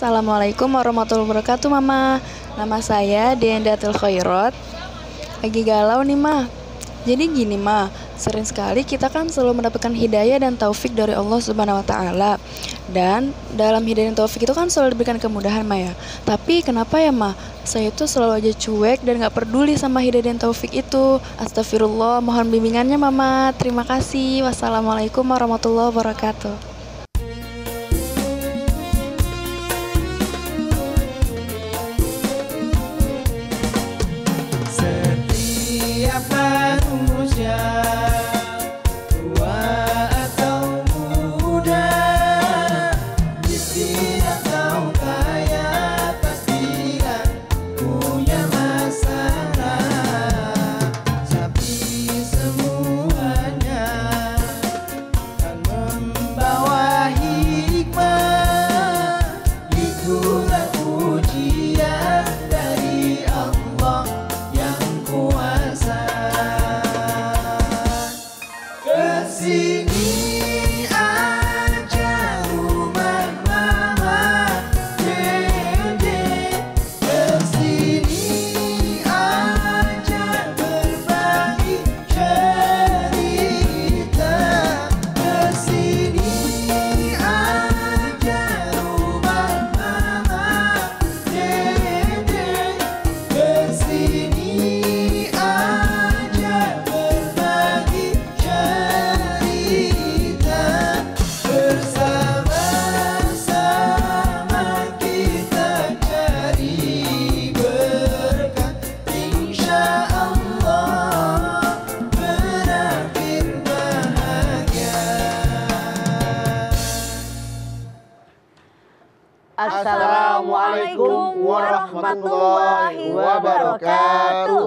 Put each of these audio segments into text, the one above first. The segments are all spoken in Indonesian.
Assalamualaikum warahmatullahi wabarakatuh, Mama. Nama saya Diendatul Khairat. Lagi galau nih, Ma. Jadi gini, Ma. Sering sekali kita kan selalu mendapatkan hidayah dan taufik dari Allah Subhanahu wa taala. Dan dalam hidayah dan taufik itu kan selalu diberikan kemudahan, Ma ya. Tapi kenapa ya, Ma? Saya itu selalu aja cuek dan gak peduli sama hidayah dan taufik itu. Astagfirullah, mohon bimbingannya, Mama. Terima kasih. Wassalamualaikum warahmatullahi wabarakatuh. Setiap manusia, tua atau muda, miskin atau kaya, pastikan punya masalah. Tapi semuanya kan membawa hikmah, itulah ujian dari Allah yang kuasa. Kesini aja rumah mama Dede, kesini aja berbagi cerita, kesini aja rumah mama Dede, kesini aja berbagi cerita, bersama-sama kita cari berkat, insya Allah berakhir bahagia. Assalamualaikum warahmatullahi wabarakatuh.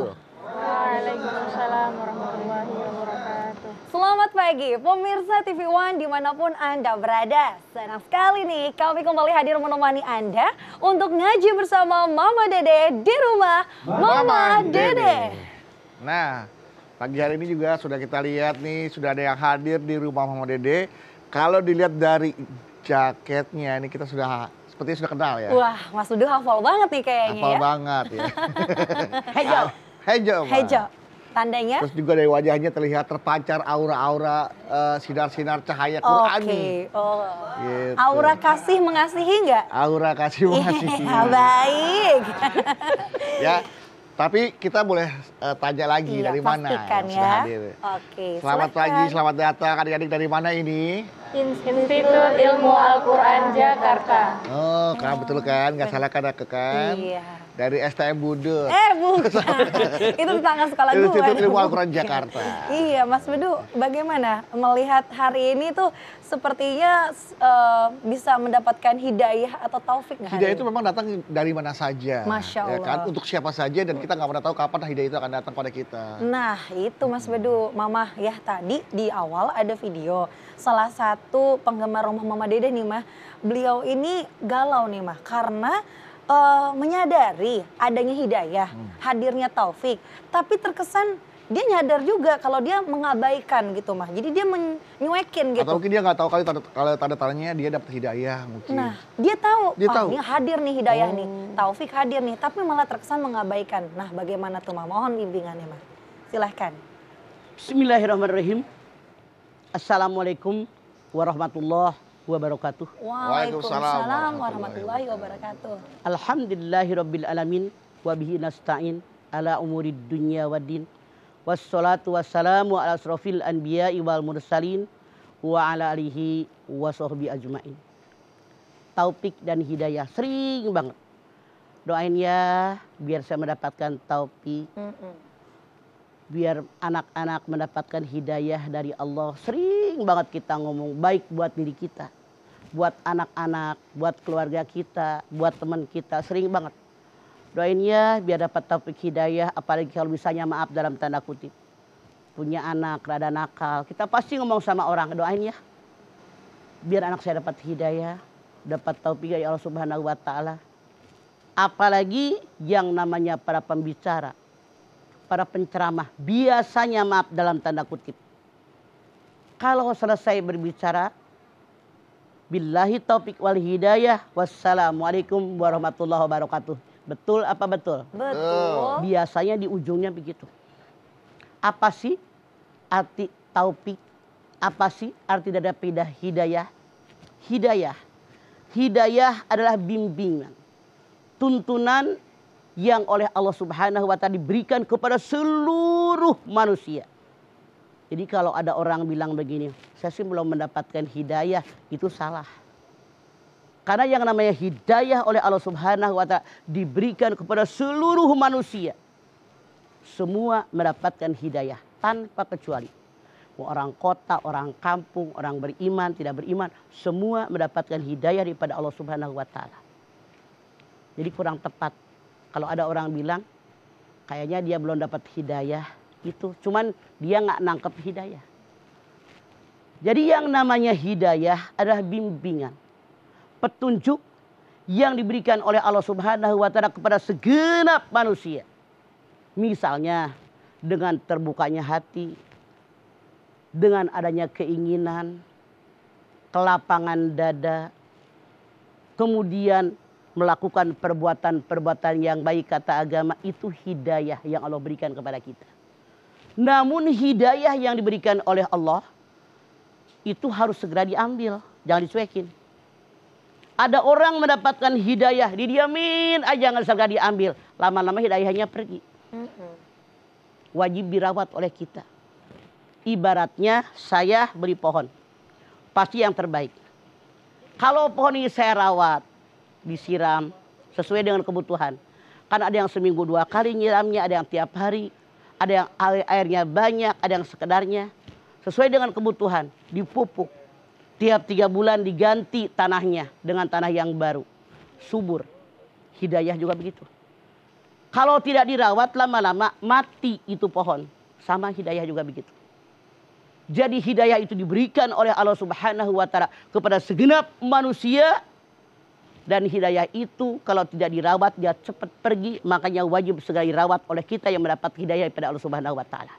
Waalaikumsalam warahmatullahi wabarakatuh. Selamat pagi pemirsa TV One dimanapun Anda berada. Senang sekali nih kami kembali hadir menemani Anda untuk ngaji bersama Mama Dede di rumah Mama Dede. Nah, pagi hari ini juga sudah kita lihat nih, sudah ada yang hadir di rumah Mama Dede. Kalau dilihat dari jaketnya ini kita sepertinya sudah kenal ya. Wah, Mas Dudu hafal banget nih kayaknya Hafal ya. banget ya. Hejo. Hejo, Ma. Hejo. Tandanya? Terus juga dari wajahnya terlihat terpancar aura-aura sinar-sinar cahaya Qur'ani. Oke. Oh. Gitu. Aura kasih mengasihi nggak? Aura kasih mengasihi. Iya, baik. Ya, tapi kita boleh tanya lagi Iya, dari mana pastikan yang sudah ya. hadir. Oke, Selamat silakan. pagi, selamat datang adik-adik dari mana ini? Institut Ilmu Al-Quran Jakarta. Oh, kan betul kan? Nggak salah kan aku kan? Iya. Dari STM Budut. Bukan. Itu tetangga sekolah gue. Institut Ilmu Al-Quran Jakarta. Iya, Mas Bedu, bagaimana melihat hari ini tuh sepertinya bisa mendapatkan hidayah atau taufik nggak? Hidayah itu memang datang dari mana saja. Masya Ya kan? Allah. Untuk siapa saja dan kita nggak pernah tahu kapan hidayah itu akan datang pada kita. Nah itu Mas Bedu, Mama ya tadi di awal ada video salah satu penggemar rumah Mama Dede nih Mah. Beliau ini galau nih Mah karena menyadari adanya hidayah, hadirnya taufik. Tapi terkesan dia nyadar juga kalau dia mengabaikan gitu Mah. Jadi dia menyuekin gitu. Atau mungkin dia nggak tahu kalau tanda-tandanya dia dapat hidayah mungkin. Nah, dia tahu, Dia tahu. ini hadir nih hidayah nih, taufik hadir nih, tapi malah terkesan mengabaikan. Nah, bagaimana tuh, Ma? Mohon bimbingannya, Ma. Silahkan. Bismillahirrahmanirrahim. Assalamualaikum warahmatullahi wabarakatuh. Waalaikumsalam warahmatullahi wabarakatuh. Alhamdulillahirabbil alamin wa bihi nasta'in ala umurid dunya waddin. Wassalatu wassalamu ala asrofil anbiya'i wal mursalin wa ala alihi wa sahbihi ajmain. Taufik dan hidayah sering banget. Doain ya biar saya mendapatkan taufik. Biar anak-anak mendapatkan hidayah dari Allah. Sering banget kita ngomong baik buat diri kita. Buat anak-anak, buat keluarga kita, buat teman kita. Sering banget. Doain ya biar dapat taufik hidayah. Apalagi kalau misalnya maaf dalam tanda kutip. Punya anak, rada nakal. Kita pasti ngomong sama orang. Doain ya. Biar anak saya dapat hidayah. Dapat taufik dari Allah Subhanahu wa Ta'ala. Apalagi yang namanya para pembicara. Para penceramah biasanya maaf dalam tanda kutip. Kalau selesai berbicara, Billahi taufik wal hidayah. Wassalamualaikum warahmatullahi wabarakatuh. Betul apa betul? Betul. Biasanya di ujungnya begitu. Apa sih arti taufik? Apa sih arti dari hidayah? Hidayah adalah bimbingan, tuntunan yang oleh Allah Subhanahu wa Ta'ala diberikan kepada seluruh manusia. Jadi kalau ada orang bilang begini, saya sih belum mendapatkan hidayah, itu salah. Karena yang namanya hidayah oleh Allah Subhanahu wa Ta'ala diberikan kepada seluruh manusia. Semua mendapatkan hidayah tanpa kecuali. Mau orang kota, orang kampung, orang beriman, tidak beriman, semua mendapatkan hidayah daripada Allah Subhanahu wa Ta'ala. Jadi kurang tepat kalau ada orang bilang kayaknya dia belum dapat hidayah itu, cuman dia nggak nangkep hidayah. Jadi yang namanya hidayah adalah bimbingan, petunjuk yang diberikan oleh Allah Subhanahu wa Ta'ala kepada segenap manusia. Misalnya dengan terbukanya hati, dengan adanya keinginan, kelapangan dada, kemudian melakukan perbuatan-perbuatan yang baik kata agama, itu hidayah yang Allah berikan kepada kita. Namun hidayah yang diberikan oleh Allah itu harus segera diambil, jangan dicuekin. Ada orang mendapatkan hidayah, didiamin aja, nggak segera diambil. Lama-lama hidayahnya pergi. Wajib dirawat oleh kita. Ibaratnya saya beli pohon, pasti yang terbaik. Kalau pohon ini saya rawat, disiram sesuai dengan kebutuhan. Kan ada yang seminggu 2 kali nyiramnya, ada yang tiap hari, ada yang airnya banyak, ada yang sekedarnya. Sesuai dengan kebutuhan, dipupuk. Tiap 3 bulan diganti tanahnya dengan tanah yang baru, subur. Hidayah juga begitu. Kalau tidak dirawat, lama-lama mati itu pohon. Sama hidayah juga begitu. Jadi hidayah itu diberikan oleh Allah Subhanahu wa Ta'ala kepada segenap manusia. Dan hidayah itu kalau tidak dirawat dia cepat pergi. Makanya wajib segera dirawat oleh kita yang mendapat hidayah daripada Allah Subhanahu wa Ta'ala.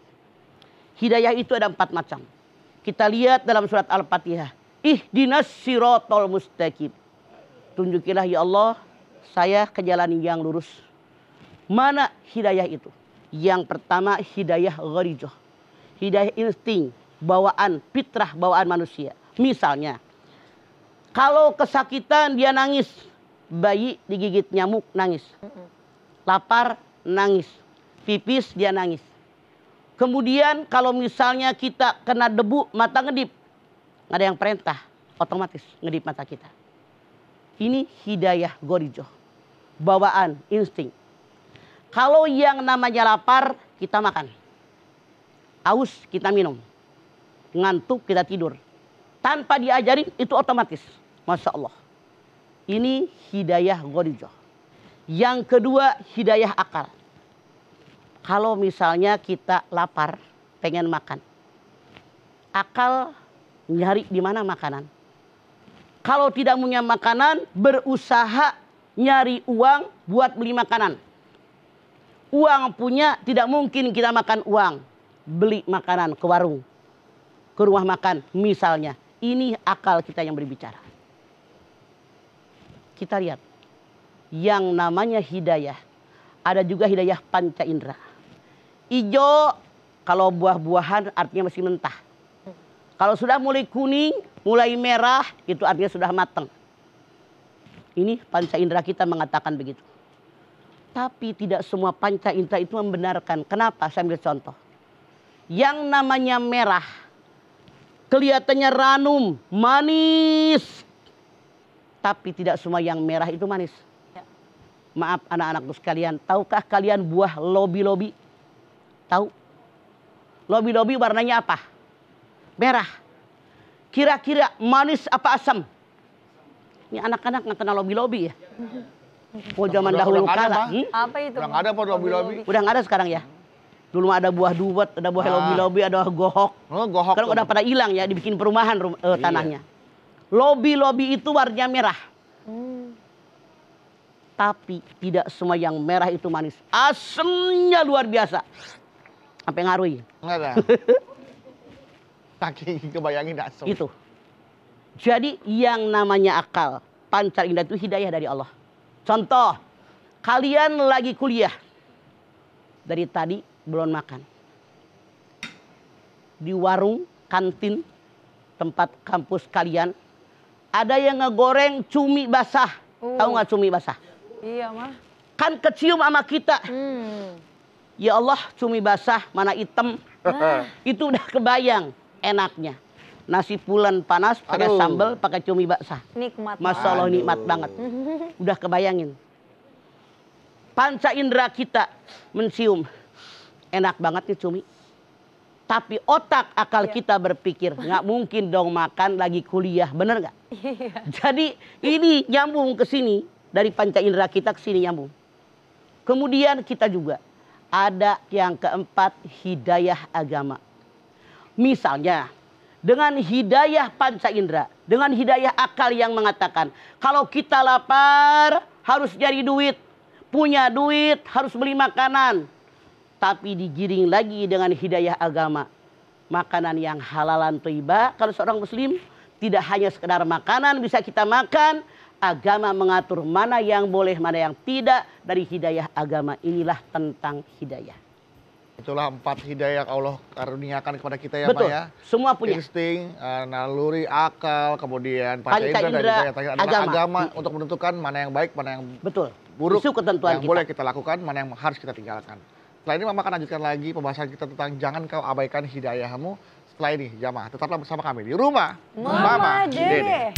Hidayah itu ada 4 macam. Kita lihat dalam surat Al-Fatihah. Ihdinas siratal mustaqim. Tunjukilah ya Allah saya ke jalan yang lurus. Mana hidayah itu? Yang pertama hidayah gharizah. Hidayah insting, bawaan, fitrah bawaan manusia. Misalnya, kalau kesakitan dia nangis. Bayi digigit nyamuk nangis. Lapar nangis. Pipis dia nangis. Kemudian kalau misalnya kita kena debu mata ngedip. Nggak ada yang perintah. Otomatis ngedip mata kita. Ini hidayah gharizah. Bawaan, insting. Kalau yang namanya lapar kita makan. Aus kita minum. Ngantuk kita tidur. Tanpa diajarin itu otomatis. Masya Allah. Ini hidayah gharizah. Yang kedua hidayah akal. Kalau misalnya kita lapar, pengen makan. Akal nyari di mana makanan. Kalau tidak punya makanan, berusaha nyari uang buat beli makanan. Uang punya, tidak mungkin kita makan uang. Beli makanan ke warung, ke rumah makan misalnya. Ini akal kita yang berbicara. Kita lihat. Yang namanya hidayah. Ada juga hidayah panca indera. Ijo kalau buah-buahan artinya masih mentah. Kalau sudah mulai kuning, mulai merah, itu artinya sudah matang. Ini panca indera kita mengatakan begitu. Tapi tidak semua panca indera itu membenarkan. Kenapa? Saya ambil contoh. Yang namanya merah, kelihatannya ranum, manis. Tapi tidak semua yang merah itu manis. Maaf anak-anakku sekalian, tahukah kalian buah lobi-lobi? Tahu? Lobi-lobi warnanya apa? Merah. Kira-kira manis apa asam? Ini anak-anak nggak kenal lobi-lobi ya? Oh zaman dahulu kala. Apa itu? Udah nggak ada apa lobi-lobi. Udah nggak ada sekarang ya? Dulu ada buah duwet, ada buah lobi-lobi, ada gohok. Oh, gohok. Sekarang udah pada hilang ya, dibikin perumahan tanahnya. Lobi-lobi itu warnanya merah. Tapi tidak semua yang merah itu manis. Asemnya luar biasa. Sampai ngaruhi. Nggak ada. Saking kebayangin asem. Itu. Jadi yang namanya akal, panca indera itu hidayah dari Allah. Contoh, kalian lagi kuliah. Dari tadi belum makan. Di warung, kantin, tempat kampus kalian, ada yang ngegoreng cumi basah. Tahu nggak cumi basah? Iya mah. Kan kecium sama kita. Ya Allah, cumi basah, mana hitam. Itu udah kebayang enaknya. Nasi pulen panas, pakai Aduh. sambal, pakai cumi basah. Nikmat. Masya Allah, nikmat banget. Udah kebayangin. Panca indera kita mencium. Enak banget nih cumi. Tapi otak akal kita berpikir, nggak mungkin dong makan lagi kuliah, bener nggak? Jadi ini nyambung ke sini, dari panca indera kita ke sini nyambung. Kemudian kita juga ada yang keempat, hidayah agama. Misalnya dengan hidayah panca indera, dengan hidayah akal yang mengatakan kalau kita lapar harus cari duit, punya duit harus beli makanan. Tapi digiring lagi dengan hidayah agama. Makanan yang halalan thayyibah. Kalau seorang muslim tidak hanya sekedar makanan bisa kita makan. Agama mengatur mana yang boleh, mana yang tidak. Dari hidayah agama inilah tentang hidayah. Itulah 4 hidayah yang Allah karuniakan kepada kita ya, Betul, Ma ya. semua punya. Insting, naluri, akal, kemudian panca Panca indera dan indera, hidayah terakhir adalah agama. agama untuk menentukan mana yang baik, mana yang Betul. buruk, Itu ketentuan yang kita. boleh kita lakukan, mana yang harus kita tinggalkan. Setelah ini Mama akan lanjutkan lagi pembahasan kita tentang jangan kau abaikan hidayahmu. Setelah ini jamaah tetaplah bersama kami di rumah Mama Dede.